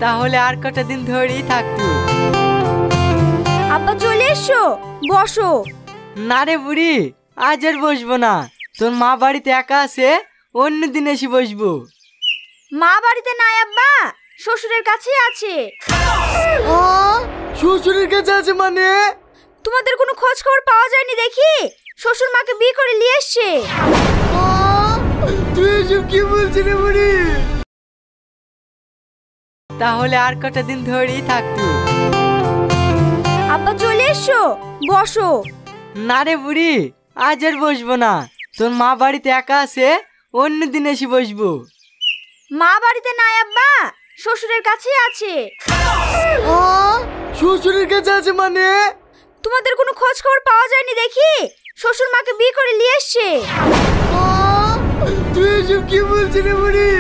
তাহলে আর কটা দিন ধরেই থাকতো। আব্বা চলে এসো, বসো। না রে বুড়ি, আজ আর বসবো না। তোর মা বাড়িতে একা আছে, অন্য দিন এসে বসবো। মা বাড়িতে নাই আব্বা, শ্বশুরের কাছেই আছে। শ্বশুরের কাছে আছে মানে? তোমাদের কোনো খোঁজ খবর পাওয়া যায়নি দেখি শ্বশুর মাকে বিয়ে করে নিয়ে এসছে। তুই এসব কি বলছিস রে বুড়ি? তাহলে আর কটা দিন ধরেই থাকতো। আব্বা চলে এসো, বসো। না রে বুড়ি, আজ আর বসবো না। তোর মা বাড়িতে একা আছে, অন্য দিন এসে বসবো। মা বাড়িতে নাই আব্বা, শ্বশুরের কাছেই আছে। শ্বশুরের কাছে আছে মানে? তোমাদের কোনো খোঁজ খবর পাওয়া যায়নি দেখি শ্বশুর মাকে বিয়ে করে নিয়ে এসছে। তুই এসব কি বলছিস রে বুড়ি?